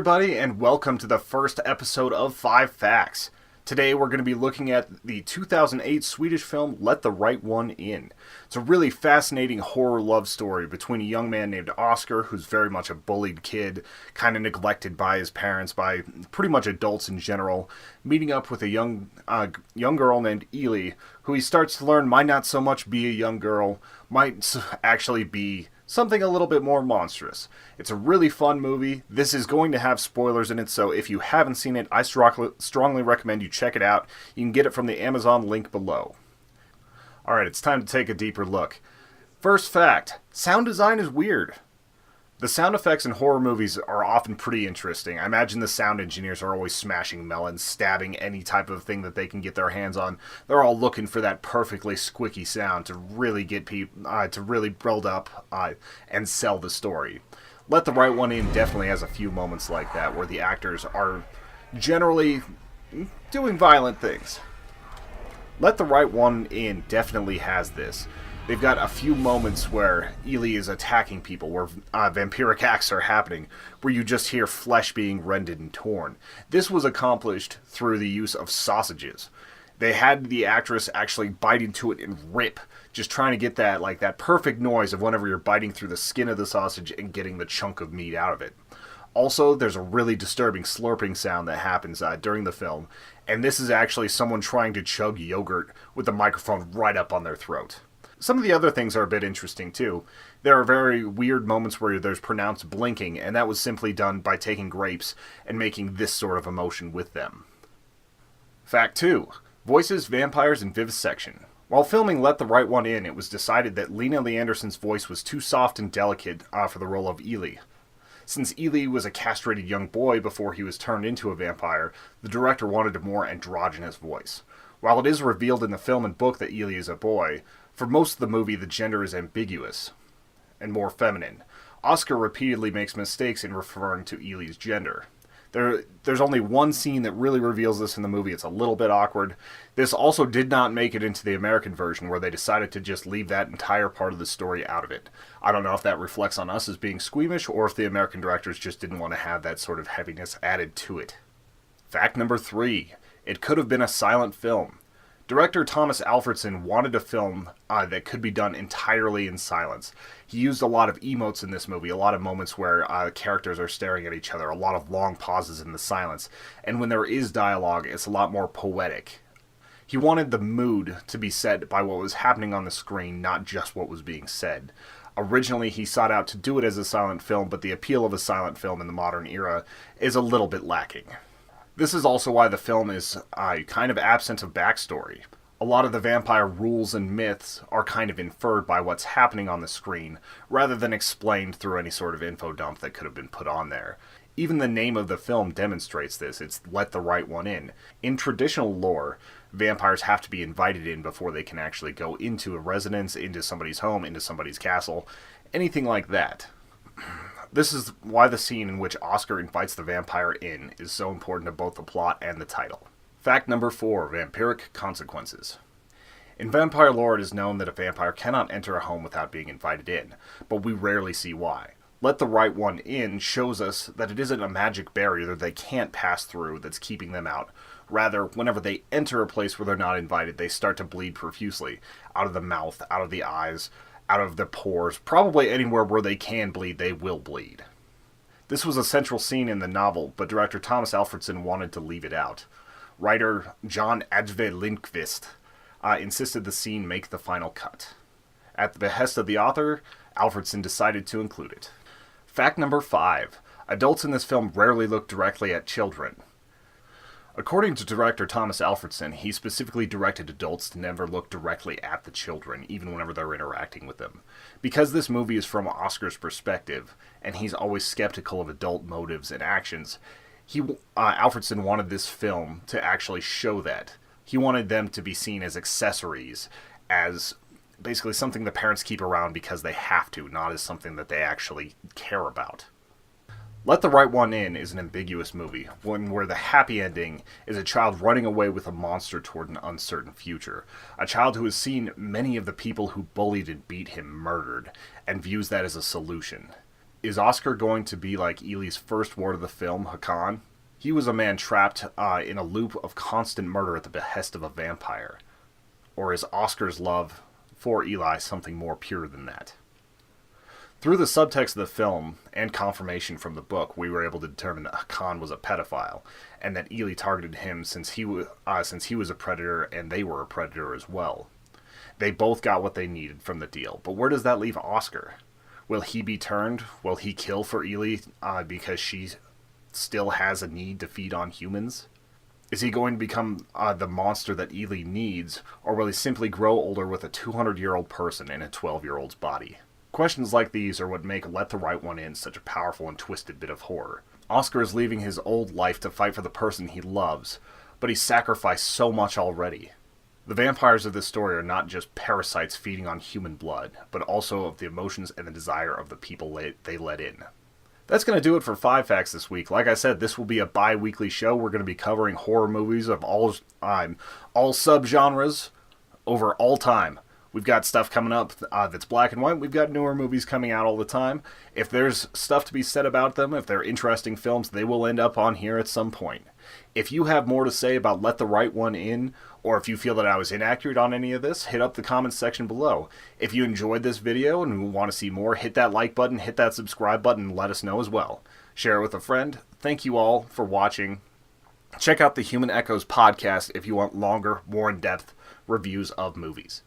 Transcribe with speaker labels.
Speaker 1: everybody, and welcome to the first episode of 5 Facts. Today we're going to be looking at the 2008 Swedish film Let the Right One In. It's a really fascinating horror love story between a young man named Oscar, who's very much a bullied kid, kind of neglected by his parents, by pretty much adults in general, meeting up with a young girl named Ely, who he starts to learn might not so much be a young girl, might actually be something a little bit more monstrous. It's a really fun movie. This is going to have spoilers in it, so if you haven't seen it, I strongly recommend you check it out. You can get it from the Amazon link below. Alright, it's time to take a deeper look. First fact, sound design is weird. The sound effects in horror movies are often pretty interesting. I imagine the sound engineers are always smashing melons, stabbing any type of thing that they can get their hands on. They're all looking for that perfectly squicky sound to really get people, to really build up and sell the story. Let the Right One In definitely has a few moments like that, where the actors are generally doing violent things. Let the Right One In definitely has this. They've got a few moments where Ely is attacking people, where vampiric acts are happening, where you just hear flesh being rended and torn. This was accomplished through the use of sausages. They had the actress actually bite into it and rip, just trying to get that perfect noise of whenever you're biting through the skin of the sausage and getting the chunk of meat out of it. Also, there's a really disturbing slurping sound that happens during the film, and this is actually someone trying to chug yogurt with the microphone right up on their throat. Some of the other things are a bit interesting too. There are very weird moments where there's pronounced blinking, and that was simply done by taking grapes and making this sort of emotion with them. Fact 2. Voices, vampires, and vivisection. While filming Let the Right One In, it was decided that Lena Leanderson's voice was too soft and delicate for the role of Ely. Since Ely was a castrated young boy before he was turned into a vampire, the director wanted a more androgynous voice. While it is revealed in the film and book that Ely is a boy, for most of the movie, the gender is ambiguous and more feminine. Oscar repeatedly makes mistakes in referring to Ely's gender. There's only one scene that really reveals this in the movie. It's a little bit awkward. This also did not make it into the American version, where they decided to just leave that entire part of the story out of it. I don't know if that reflects on us as being squeamish, or if the American directors just didn't want to have that sort of heaviness added to it. Fact number 3. It could have been a silent film. Director Thomas Alfredson wanted a film that could be done entirely in silence. He used a lot of emotes in this movie, a lot of moments where characters are staring at each other, a lot of long pauses in the silence, and when there is dialogue, it's a lot more poetic. He wanted the mood to be set by what was happening on the screen, not just what was being said. Originally, he sought out to do it as a silent film, but the appeal of a silent film in the modern era is a little bit lacking. This is also why the film is kind of absent of backstory. A lot of the vampire rules and myths are kind of inferred by what's happening on the screen, rather than explained through any sort of info dump that could have been put on there. Even the name of the film demonstrates this. It's Let the Right One In. In traditional lore, vampires have to be invited in before they can actually go into a residence, into somebody's home, into somebody's castle, anything like that. This is why the scene in which Oscar invites the vampire in is so important to both the plot and the title. Fact number 4. Vampiric consequences. In vampire lore, it is known that a vampire cannot enter a home without being invited in, but we rarely see why. Let the Right One In shows us that it isn't a magic barrier that they can't pass through that's keeping them out. Rather, whenever they enter a place where they're not invited, they start to bleed profusely. Out of the mouth, out of the eyes, out of the pores, probably anywhere where they can bleed, they will bleed. This was a central scene in the novel, but director Thomas Alfredson wanted to leave it out. Writer John Ajve Lindqvist insisted the scene make the final cut. At the behest of the author, Alfredson decided to include it. Fact number 5. Adults in this film rarely look directly at children. According to director Thomas Alfredson, he specifically directed adults to never look directly at the children, even whenever they're interacting with them. Because this movie is from Oscar's perspective, and he's always skeptical of adult motives and actions, Alfredson wanted this film to actually show that. He wanted them to be seen as accessories, as basically something the parents keep around because they have to, not as something that they actually care about. Let the Right One In is an ambiguous movie, one where the happy ending is a child running away with a monster toward an uncertain future. A child who has seen many of the people who bullied and beat him murdered, and views that as a solution. Is Oscar going to be like Ely's first ward of the film, Hakan? He was a man trapped in a loop of constant murder at the behest of a vampire. Or is Oscar's love for Eli something more pure than that? Through the subtext of the film and confirmation from the book, we were able to determine that Hakan was a pedophile, and that Ely targeted him since he was a predator and they were a predator as well. They both got what they needed from the deal, but where does that leave Oscar? Will he be turned? Will he kill for Ely because she still has a need to feed on humans? Is he going to become the monster that Ely needs, or will he simply grow older with a 200-year-old person in a 12-year-old's body? Questions like these are what make Let the Right One In such a powerful and twisted bit of horror. Oscar is leaving his old life to fight for the person he loves, but he's sacrificed so much already. The vampires of this story are not just parasites feeding on human blood, but also of the emotions and the desire of the people they let in. That's going to do it for 5 Facts this week. Like I said, this will be a bi-weekly show. We're going to be covering horror movies of all subgenres over all time. We've got stuff coming up that's black and white. We've got newer movies coming out all the time. If there's stuff to be said about them, if they're interesting films, they will end up on here at some point. If you have more to say about Let the Right One In, or if you feel that I was inaccurate on any of this, hit up the comments section below. If you enjoyed this video and want to see more, hit that like button, hit that subscribe button, and let us know as well. Share it with a friend. Thank you all for watching. Check out the Human Echoes podcast if you want longer, more in-depth reviews of movies.